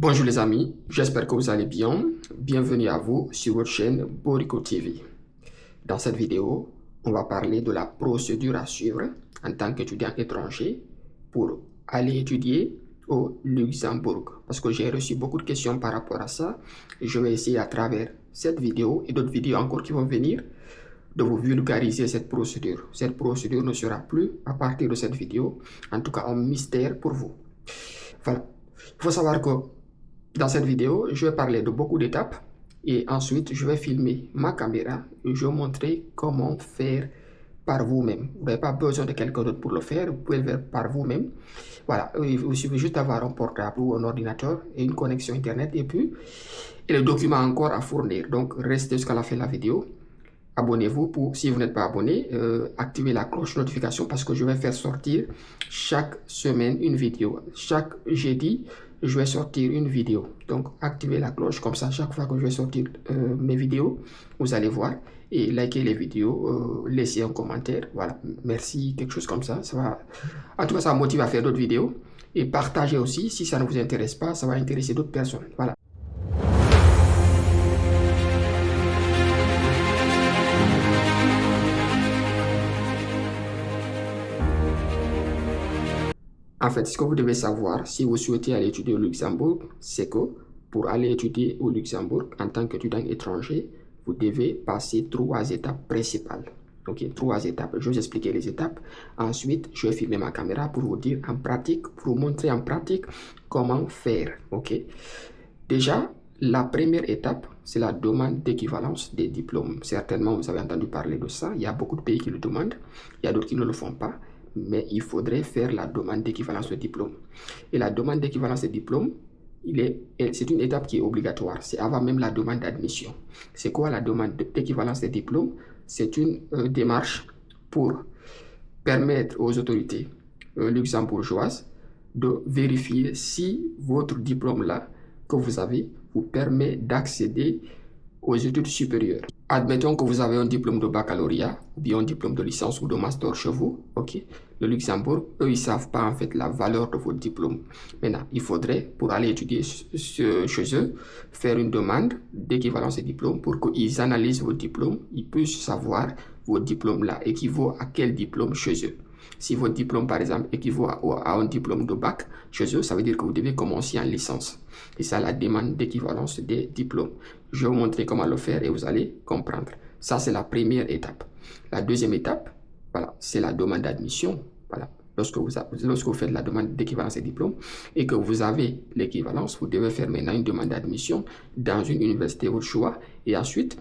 Bonjour les amis, j'espère que vous allez bien. Bienvenue à vous sur votre chaîne Borico TV. Dans cette vidéo, on va parler de la procédure à suivre en tant qu'étudiant étranger pour aller étudier au Luxembourg. Parce que j'ai reçu beaucoup de questions par rapport à ça. Je vais essayer à travers cette vidéo et d'autres vidéos encore qui vont venir de vous vulgariser cette procédure. Cette procédure ne sera plus, à partir de cette vidéo, en tout cas un mystère pour vous. Voilà. Il faut savoir que dans cette vidéo, je vais parler de beaucoup d'étapes et ensuite je vais filmer ma caméra et je vais montrer comment faire par vous-même. Vous n'avez pas besoin de quelqu'un d'autre pour le faire, vous pouvez le faire par vous-même. Voilà, il suffit juste d'avoir un portable ou un ordinateur et une connexion internet et puis et le document encore à fournir. Donc restez jusqu'à la fin de la vidéo. Abonnez-vous pour, si vous n'êtes pas abonné, activez la cloche de notification parce que je vais faire sortir chaque semaine une vidéo. Chaque jeudi, je vais sortir une vidéo. Donc, activez la cloche comme ça, chaque fois que je vais sortir mes vidéos, vous allez voir et likez les vidéos, laissez un commentaire. Voilà, merci, quelque chose comme ça. Ça va, en tout cas, ça me motive à faire d'autres vidéos et partagez aussi. Si ça ne vous intéresse pas, ça va intéresser d'autres personnes. Voilà. En fait, ce que vous devez savoir si vous souhaitez aller étudier au Luxembourg, c'est que pour aller étudier au Luxembourg en tant qu'étudiant étranger, vous devez passer 3 étapes principales. Ok, 3 étapes. Je vais vous expliquer les étapes. Ensuite, je vais filmer ma caméra pour vous dire en pratique, pour vous montrer en pratique comment faire. Ok. Déjà, la première étape, c'est la demande d'équivalence des diplômes. Certainement, vous avez entendu parler de ça. Il y a beaucoup de pays qui le demandent. Il y a d'autres qui ne le font pas. Mais il faudrait faire la demande d'équivalence de diplôme. Et la demande d'équivalence de diplôme, c'est une étape qui est obligatoire. C'est avant même la demande d'admission. C'est quoi la demande d'équivalence de diplôme? C'est une démarche pour permettre aux autorités luxembourgeoises de vérifier si votre diplôme-là que vous avez vous permet d'accéder aux études supérieures. Admettons que vous avez un diplôme de baccalauréat ou bien un diplôme de licence ou de master chez vous, ok. Le Luxembourg, eux, ils savent pas en fait la valeur de votre diplôme. Maintenant, il faudrait, pour aller étudier chez eux, faire une demande d'équivalence de diplôme pour qu'ils analysent vos diplômes, ils puissent savoir votre diplôme-là équivaut à quel diplôme chez eux. Si votre diplôme, par exemple, équivaut à un diplôme de bac chez eux, ça veut dire que vous devez commencer en licence. Et ça, la demande d'équivalence des diplômes. Je vais vous montrer comment le faire et vous allez comprendre. Ça, c'est la première étape. La deuxième étape, voilà, c'est la demande d'admission. Voilà. Lorsque vous faites la demande d'équivalence des diplômes et que vous avez l'équivalence, vous devez faire maintenant une demande d'admission dans une université au choix. Et ensuite,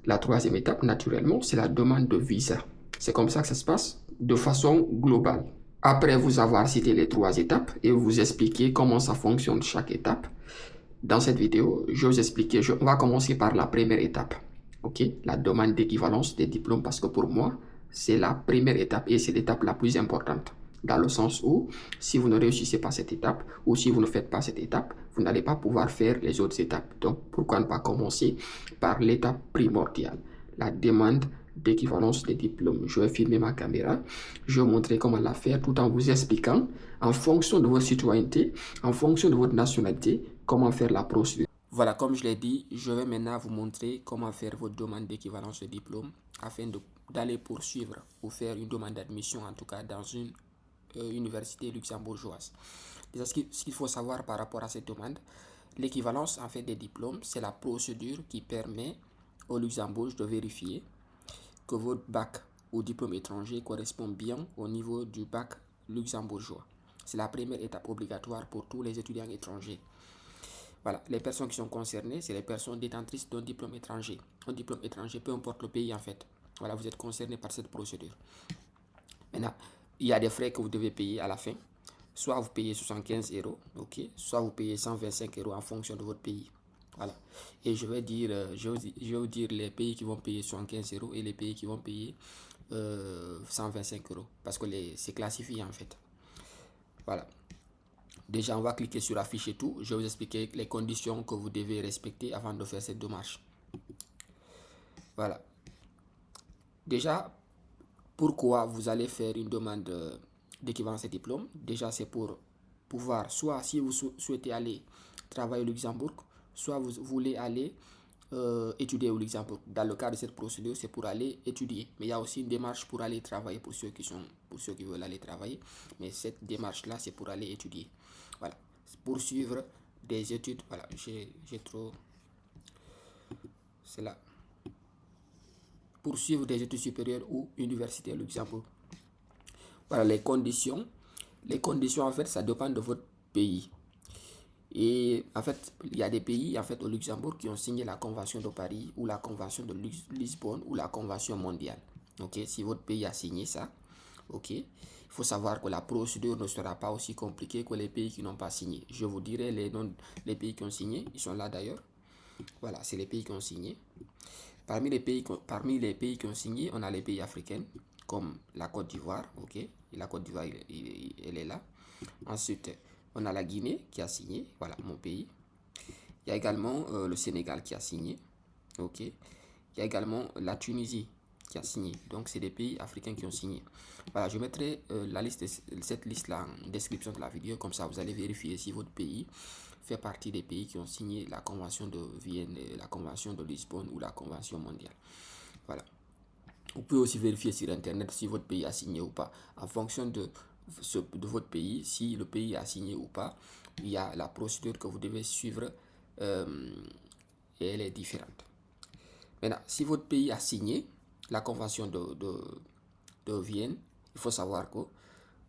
la troisième étape, naturellement, c'est la demande de visa. C'est comme ça que ça se passe de façon globale. Après vous avoir cité les 3 étapes et vous expliquer comment ça fonctionne chaque étape, dans cette vidéo, je vais vous expliquer, on va commencer par la première étape, ok, la demande d'équivalence des diplômes, parce que pour moi, c'est la première étape et c'est l'étape la plus importante, dans le sens où, si vous ne réussissez pas cette étape, ou si vous ne faites pas cette étape, vous n'allez pas pouvoir faire les autres étapes. Donc, pourquoi ne pas commencer par l'étape primordiale, la demande d'équivalence des diplômes. Je vais filmer ma caméra, je vais montrer comment la faire tout en vous expliquant, en fonction de votre citoyenneté, en fonction de votre nationalité, comment faire la procédure. Voilà, comme je l'ai dit, je vais maintenant vous montrer comment faire votre demande d'équivalence de diplôme afin d'aller poursuivre ou faire une demande d'admission, en tout cas dans une université luxembourgeoise. Déjà, ce qu'il faut savoir par rapport à cette demande, l'équivalence en fait des diplômes, c'est la procédure qui permet au Luxembourg de vérifier que votre bac ou diplôme étranger correspond bien au niveau du bac luxembourgeois. C'est la première étape obligatoire pour tous les étudiants étrangers. Voilà, les personnes qui sont concernées, c'est les personnes détentrices d'un diplôme étranger. Un diplôme étranger, peu importe le pays en fait. Voilà, vous êtes concerné par cette procédure. Maintenant, il y a des frais que vous devez payer à la fin. Soit vous payez 75 €, ok, soit vous payez 125 € en fonction de votre pays. Voilà. Et je vais vous dire les pays qui vont payer 75 € et les pays qui vont payer 125 € parce que c'est classifié en fait. Voilà. Déjà, on va cliquer sur afficher tout. Je vais vous expliquer les conditions que vous devez respecter avant de faire cette démarche. Voilà. Déjà, pourquoi vous allez faire une demande d'équivalence de diplôme? Déjà, c'est pour pouvoir, soit si vous souhaitez aller travailler au Luxembourg, soit vous voulez aller étudier au Luxembourg. Dans le cas de cette procédure, c'est pour aller étudier. Mais il y a aussi une démarche pour aller travailler pour ceux qui veulent aller travailler. Mais cette démarche-là, c'est pour aller étudier. Voilà. Poursuivre des études. Voilà, j'ai trop... C'est là. Poursuivre des études supérieures ou université au Luxembourg. Voilà les conditions. Les conditions, en fait, ça dépend de votre pays. Et en fait, il y a des pays, en fait, au Luxembourg qui ont signé la Convention de Paris ou la Convention de Lisbonne ou la Convention mondiale. Ok, si votre pays a signé ça, ok, il faut savoir que la procédure ne sera pas aussi compliquée que les pays qui n'ont pas signé. Je vous dirai les noms des pays qui ont signé, ils sont là d'ailleurs. Voilà, c'est les pays qui ont signé. Parmi les pays qui ont signé, on a les pays africains, comme la Côte d'Ivoire, ok, et la Côte d'Ivoire, elle est là. Ensuite, on a la Guinée qui a signé, voilà, mon pays. Il y a également le Sénégal qui a signé, ok. Il y a également la Tunisie qui a signé. Donc, c'est des pays africains qui ont signé. Voilà, je mettrai cette liste-là en description de la vidéo, comme ça vous allez vérifier si votre pays fait partie des pays qui ont signé la Convention de Vienne, la Convention de Lisbonne ou la Convention mondiale. Voilà. Vous pouvez aussi vérifier sur Internet si votre pays a signé ou pas. En fonction de votre pays, si le pays a signé ou pas, il y a la procédure que vous devez suivre et elle est différente. Maintenant, si votre pays a signé la Convention de Vienne, il faut savoir que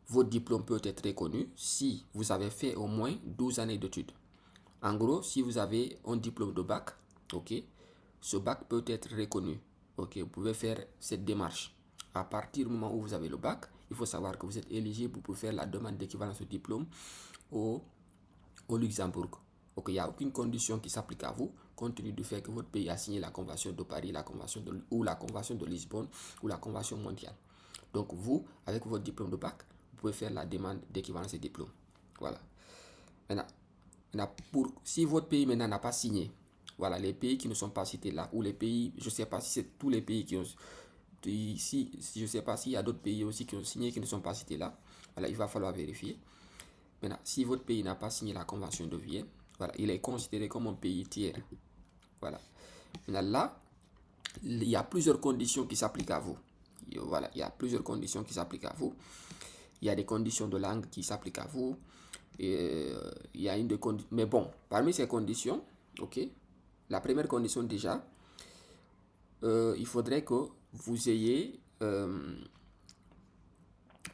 votre diplôme peut être reconnu si vous avez fait au moins 12 années d'études. En gros, si vous avez un diplôme de bac, ok, ce bac peut être reconnu. Ok, vous pouvez faire cette démarche. À partir du moment où vous avez le bac, il faut savoir que vous êtes éligible pour faire la demande d'équivalence de diplôme au Luxembourg. Ok, il n'y a aucune condition qui s'applique à vous, compte tenu du fait que votre pays a signé la Convention de Paris, la Convention de Lisbonne ou la Convention mondiale. Donc vous, avec votre diplôme de bac, vous pouvez faire la demande d'équivalence de diplôme. Voilà. Maintenant, si votre pays maintenant n'a pas signé, voilà, les pays qui ne sont pas cités là, ou les pays, je ne sais pas si c'est tous les pays qui ont, si je ne sais pas s'il y a d'autres pays aussi qui ont signé qui ne sont pas cités là, voilà, il va falloir vérifier. Maintenant, si votre pays n'a pas signé la Convention de Vienne, voilà, il est considéré comme un pays tiers. Voilà. Maintenant là, il y a plusieurs conditions qui s'appliquent à vous. Voilà, il y a plusieurs conditions qui s'appliquent à vous. Il y a des conditions de langue qui s'appliquent à vous. Et, il y a une de conditions. Mais bon, parmi ces conditions, ok, la première condition déjà, il faudrait que vous ayez,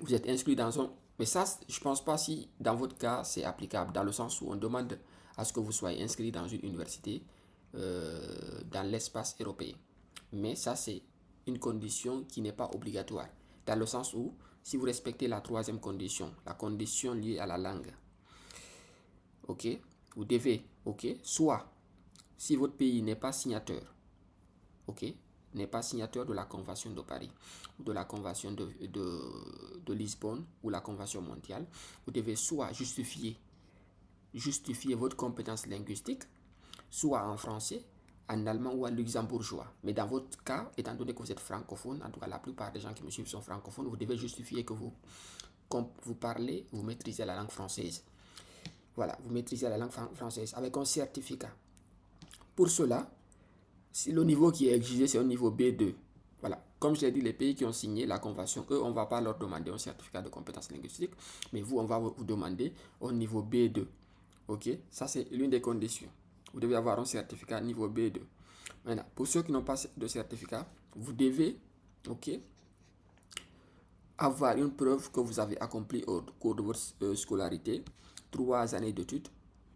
vous êtes inscrit dans un. Mais ça, je pense pas si dans votre cas c'est applicable, dans le sens où on demande à ce que vous soyez inscrit dans une université dans l'espace européen. Mais ça, c'est une condition qui n'est pas obligatoire, dans le sens où si vous respectez la troisième condition, la condition liée à la langue, ok, vous devez, ok, soit si votre pays n'est pas signateur, ok, n'est pas signateur de la Convention de Paris ou de la Convention de Lisbonne ou la Convention mondiale, vous devez soit justifier votre compétence linguistique, soit en français, en allemand ou en luxembourgeois. Mais dans votre cas, étant donné que vous êtes francophone, en tout cas la plupart des gens qui me suivent sont francophones, vous devez justifier que vous parlez, vous maîtrisez la langue française. Voilà, vous maîtrisez la langue française avec un certificat. Pour cela, si le niveau qui est exigé, c'est un niveau B2. Voilà, comme je l'ai dit, les pays qui ont signé la convention, eux, on ne va pas leur demander un certificat de compétences linguistiques, mais vous, on va vous demander un niveau B2. Ok, ça c'est l'une des conditions. Vous devez avoir un certificat niveau B2. Maintenant, pour ceux qui n'ont pas de certificat, vous devez, ok, avoir une preuve que vous avez accompli au cours de votre scolarité 3 années d'études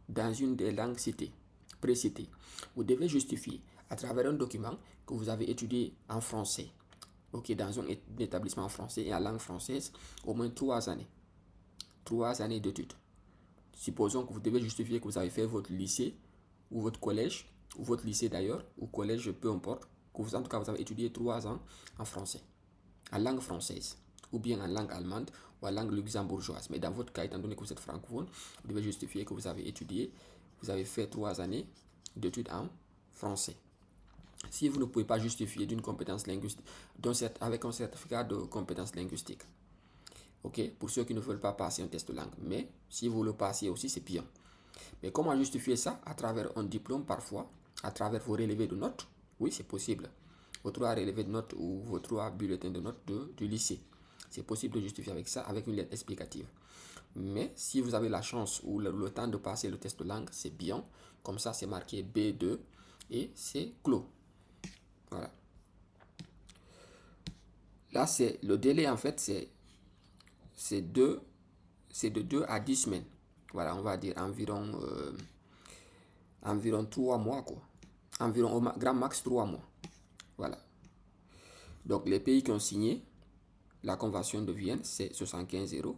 dans une des langues citées, précitées. Vous devez justifier à travers un document que vous avez étudié en français, ok, dans un établissement français et en langue française au moins 3 années. 3 années d'études. Supposons que vous devez justifier que vous avez fait votre lycée ou votre collège, ou votre lycée d'ailleurs, ou collège, peu importe, que vous, en tout cas, vous avez étudié 3 ans en français, en langue française, ou bien en langue allemande, ou en langue luxembourgeoise. Mais dans votre cas, étant donné que vous êtes francophone, vous devez justifier que vous avez étudié, vous avez fait 3 années d'études en français. Si vous ne pouvez pas justifier d'une compétence linguistique, avec un certificat de compétence linguistique, ok, pour ceux qui ne veulent pas passer un test de langue, mais si vous le passez aussi, c'est bien. Mais comment justifier ça? À travers un diplôme parfois, à travers vos relevés de notes. Oui, c'est possible. Vos 3 relevés de notes ou vos 3 bulletins de notes du lycée. C'est possible de justifier avec ça, avec une lettre explicative. Mais si vous avez la chance ou le temps de passer le test de langue, c'est bien. Comme ça, c'est marqué B2 et c'est clos. Voilà. Là, c'est le délai, en fait, c'est de 2 à 10 semaines. Voilà, on va dire environ 3 mois, quoi. Environ au grand max 3 mois. Voilà. Donc, les pays qui ont signé la convention de Vienne, c'est 75 €.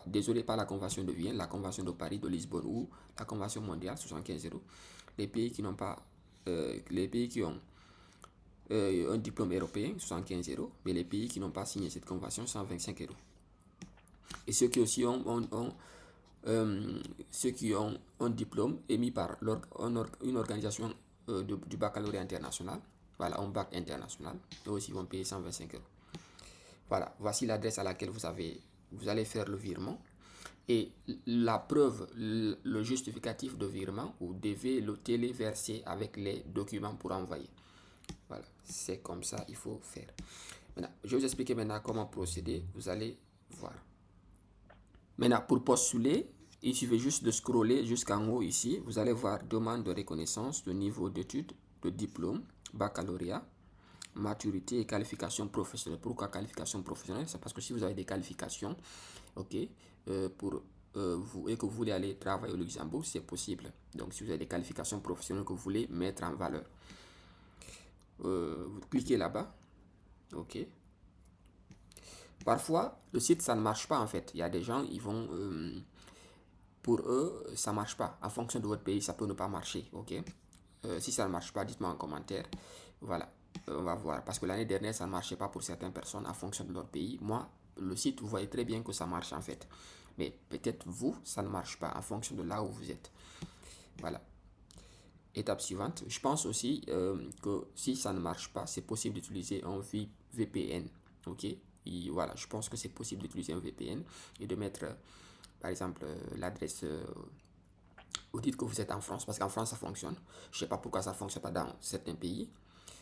Désolé, pas la convention de Vienne, la convention de Paris, de Lisbonne ou la convention mondiale, 75 €. Les pays qui n'ont pas, les pays qui ont un diplôme européen, 75 €, mais les pays qui n'ont pas signé cette convention, 125 €. Et ceux qui aussi ceux qui ont un diplôme émis par une organisation du baccalauréat international, voilà, un bac international, eux aussi vont payer 125 €. Voilà, voici l'adresse à laquelle vous allez faire le virement. Et la preuve, le justificatif de virement, vous devez le téléverser avec les documents pour envoyer. Voilà, c'est comme ça il faut faire. Maintenant, je vais vous expliquer maintenant comment procéder. Vous allez voir. Maintenant, pour postuler, il suffit juste de scroller jusqu'en haut ici. Vous allez voir demande de reconnaissance de niveau d'études, de diplôme, baccalauréat, maturité et qualification professionnelle. Pourquoi qualification professionnelle? C'est parce que si vous avez des qualifications, ok, vous et que vous voulez aller travailler au Luxembourg, c'est possible. Donc, si vous avez des qualifications professionnelles que vous voulez mettre en valeur, vous cliquez là-bas, ok. Parfois, le site, ça ne marche pas en fait. Il y a des gens, ils vont, pour eux, ça ne marche pas. En fonction de votre pays, ça peut ne pas marcher, ok. Si ça ne marche pas, dites-moi en commentaire. Voilà, on va voir. Parce que l'année dernière, ça ne marchait pas pour certaines personnes en fonction de leur pays. Moi, le site, vous voyez très bien que ça marche en fait. Mais peut-être vous, ça ne marche pas en fonction de là où vous êtes. Voilà. Étape suivante. Je pense aussi que si ça ne marche pas, c'est possible d'utiliser un VPN. Ok. Et voilà, je pense que c'est possible d'utiliser un VPN et de mettre, par exemple, l'adresse. Vous dites que vous êtes en France, parce qu'en France ça fonctionne. Je ne sais pas pourquoi ça ne fonctionne pas dans certains pays.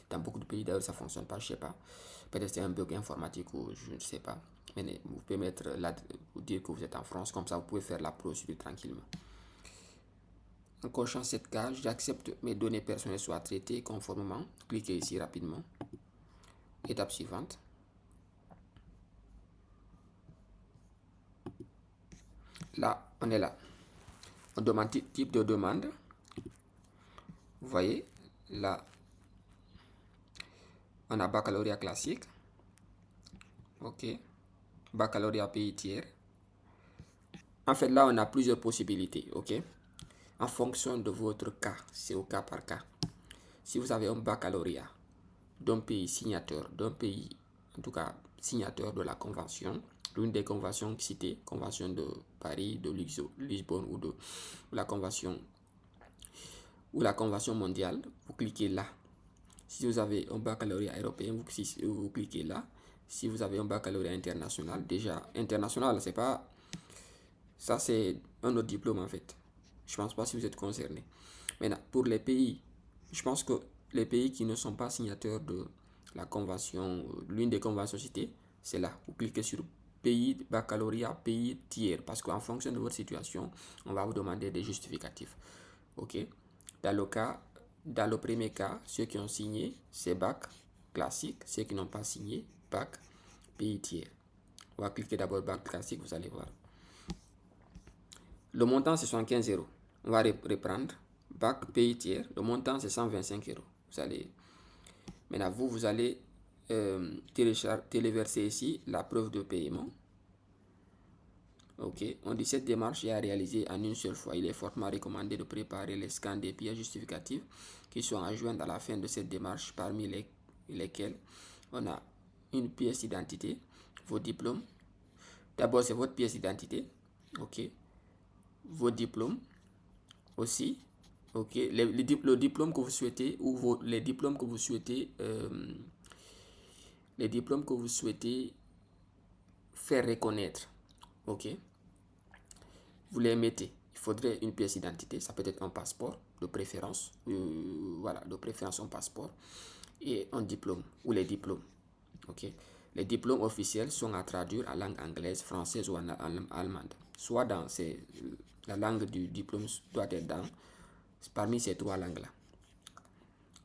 Dans beaucoup de pays d'ailleurs ça ne fonctionne pas, je ne sais pas. Peut-être c'est un bug informatique ou je ne sais pas. Mais vous pouvez mettre vous dire que vous êtes en France, comme ça vous pouvez faire la procédure tranquillement. En cochant cette case, j'accepte mes données personnelles soient traitées conformément. Cliquez ici rapidement. Étape suivante. Là, on est là. On demande type de demande. Vous voyez, là, on a baccalauréat classique. Ok. Baccalauréat pays tiers. En fait, là, on a plusieurs possibilités. Ok. En fonction de votre cas, c'est au cas par cas. Si vous avez un baccalauréat d'un pays signateur, d'un pays, en tout cas, signateur de la convention, l'une des conventions citées, convention de Paris, de Lisbonne ou la convention mondiale, vous cliquez là. Si vous avez un baccalauréat européen, vous cliquez là. Si vous avez un baccalauréat international, déjà international, c'est pas ça, c'est un autre diplôme en fait. Je pense pas si vous êtes concerné. Maintenant, pour les pays, je pense que les pays qui ne sont pas signataires de la convention, l'une des conventions citées, c'est là. Vous cliquez sur pays baccalauréat, pays tiers, parce qu'en fonction de votre situation, on va vous demander des justificatifs. Ok. Dans le premier cas, ceux qui ont signé, c'est bac classique. Ceux qui n'ont pas signé, bac pays tiers. On va cliquer d'abord bac classique, vous allez voir. Le montant, c'est 75 €. On va reprendre. Bac pays tiers. Le montant, c'est 125 €. Vous allez... Maintenant, vous allez téléverser ici la preuve de paiement. Ok. On dit cette démarche est à réaliser en une seule fois. Il est fortement recommandé de préparer les scans des pièces justificatives qui sont à joindre à la fin de cette démarche, parmi lesquelles on a une pièce d'identité, vos diplômes. D'abord, c'est votre pièce d'identité. Ok. Vos diplômes aussi, ok, le diplôme que vous souhaitez ou les diplômes que vous souhaitez faire reconnaître, ok, vous les mettez. il faudrait une pièce d'identité, ça peut être un passeport de préférence, voilà, de préférence un passeport et un diplôme ou les diplômes. Ok, les diplômes officiels sont à traduire en langue anglaise, française ou en allemande. Soit dans la langue du diplôme doit être parmi ces trois langues-là.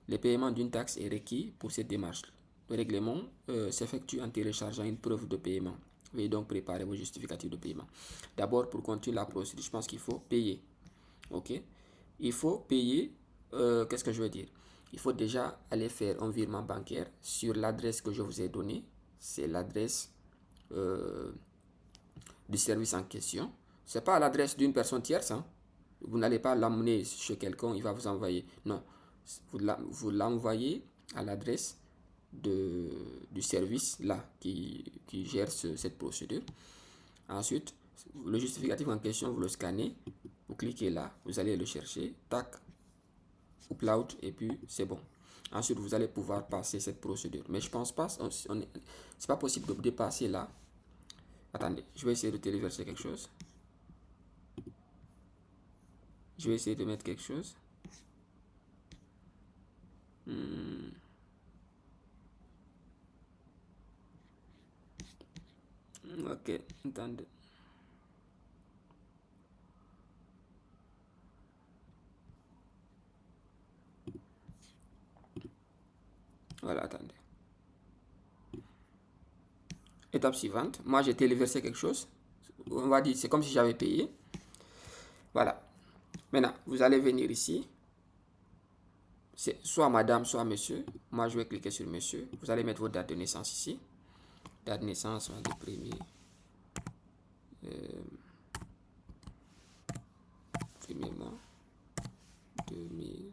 Le paiement d'une taxe est requis pour cette démarche. Le règlement s'effectue en téléchargeant une preuve de paiement. Veuillez donc préparer vos justificatifs de paiement. D'abord, pour continuer la procédure, je pense qu'il faut payer. Ok, il faut payer. Qu'est-ce que je veux dire? Il faut déjà aller faire un virement bancaire sur l'adresse que je vous ai donnée. C'est l'adresse du service en question. Ce n'est pas l'adresse d'une personne tierce. Hein. Vous n'allez pas l'amener chez quelqu'un, il va vous envoyer. Non, vous l'envoyez à l'adresse du service là qui gère cette procédure. Ensuite, le justificatif en question, vous le scannez, vous cliquez là, vous allez le chercher, tac, upload et puis c'est bon. Ensuite, vous allez pouvoir passer cette procédure. Mais je pense pas, c'est pas possible de dépasser là. Attendez, je vais essayer de téléverser quelque chose. Je vais essayer de mettre quelque chose. Ok, attendez. Voilà, attendez. Étape suivante. Moi, j'ai téléversé quelque chose. On va dire, c'est comme si j'avais payé. Voilà. Maintenant, vous allez venir ici. C'est soit madame, soit monsieur. Moi, je vais cliquer sur monsieur. Vous allez mettre votre date de naissance ici. Date de naissance, on va dire premier. Premier mois. 2000.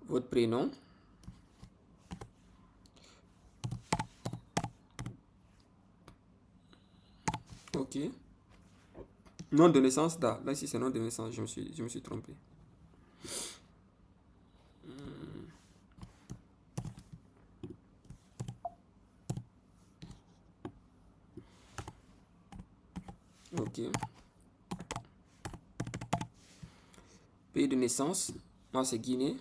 Votre prénom. Ok. Nom de naissance, là ici c'est nom de naissance, je me suis trompé. Ok. Pays de naissance, moi c'est Guinée.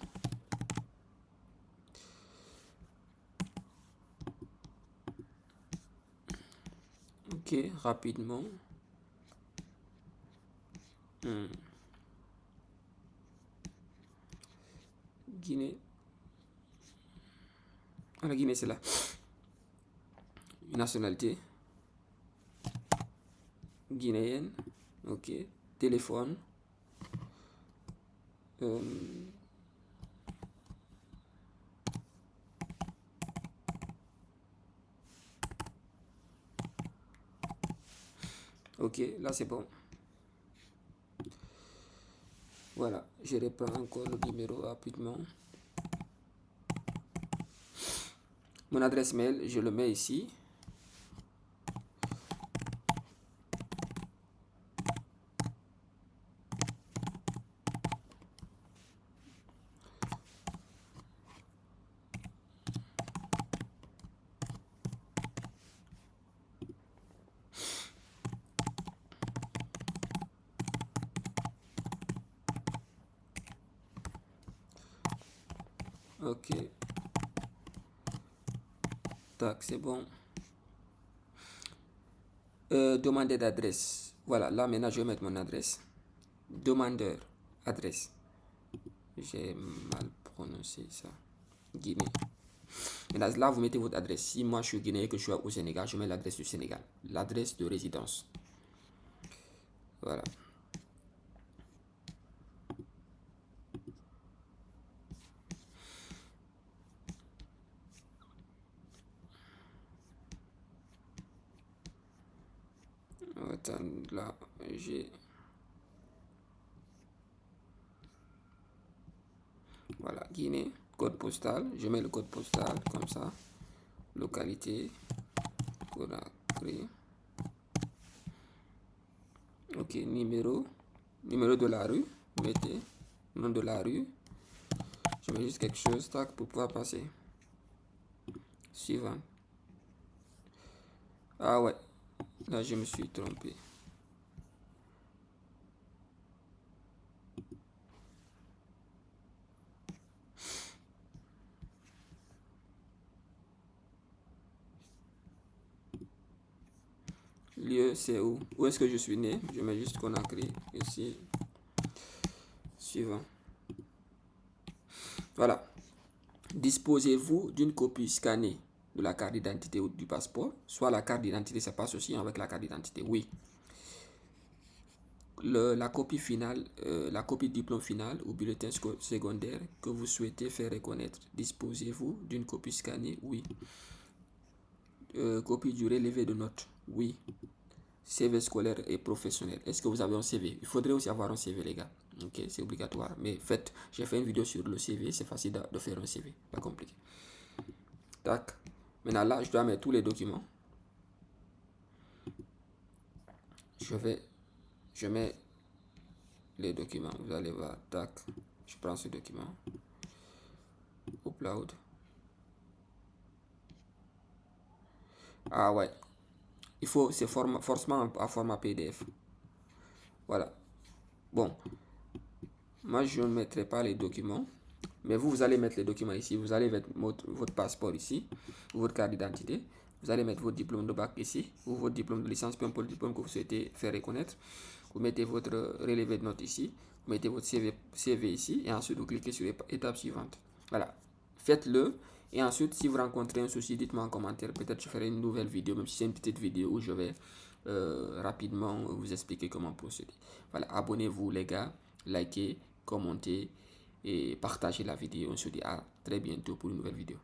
Ok, rapidement. Guinée. Ah, la Guinée c'est là. Nationalité. Guinéenne. Ok. Téléphone. Ok, là c'est bon. Voilà, je reprends encore le numéro rapidement. Mon adresse mail, je le mets ici. Ok. Tac, c'est bon. Demander d'adresse. Voilà, là maintenant je vais mettre mon adresse. Demandeur, adresse. J'ai mal prononcé ça. Guinée. Et là, vous mettez votre adresse. Si moi je suis guinéen et que je suis au Sénégal, je mets l'adresse du Sénégal. L'adresse de résidence. Voilà. Attends, là, j'ai... Voilà, Guinée. Code postal. Je mets le code postal comme ça. Localité. Conakry. Ok, numéro. Numéro de la rue. Mettez. Nom de la rue. Je mets juste quelque chose, tac, pour pouvoir passer. Suivant. Ah ouais. Là, je me suis trompé. lieu, c'est où? Où est-ce que je suis né? Je mets juste Conakry ici. Suivant. Voilà. Disposez-vous d'une copie scannée de la carte d'identité ou du passeport? Soit la carte d'identité, ça passe aussi avec la carte d'identité. Oui. La copie finale, la copie de diplôme final ou bulletin secondaire que vous souhaitez faire reconnaître. Disposez-vous d'une copie scannée? Oui. Copie du relevé de notes? Oui. CV scolaire et professionnel. Est-ce que vous avez un CV? Il faudrait aussi avoir un CV, les gars. Ok, c'est obligatoire. Mais faites, j'ai fait une vidéo sur le CV. C'est facile de faire un CV. Pas compliqué. Tac. Maintenant là, je dois mettre tous les documents. Je mets les documents. Vous allez voir. Tac. Je prends ce document. Upload. Ah ouais. Il faut, c'est forcément à format PDF. Voilà. Bon. Moi, je ne mettrai pas les documents. Mais vous allez mettre les documents ici. Vous allez mettre votre passeport ici. Votre carte d'identité. Vous allez mettre votre diplôme de bac ici. Ou votre diplôme de licence, peu importe le diplôme que vous souhaitez faire reconnaître. Vous mettez votre relevé de notes ici. Vous mettez votre CV ici. Et ensuite, vous cliquez sur l'étape suivante. Voilà. Faites-le. Et ensuite, si vous rencontrez un souci, dites-moi en commentaire. Peut-être je ferai une nouvelle vidéo, même si c'est une petite vidéo où je vais rapidement vous expliquer comment procéder. Voilà. Abonnez-vous, les gars. Likez, commentez et partagez la vidéo. On se dit à très bientôt pour une nouvelle vidéo.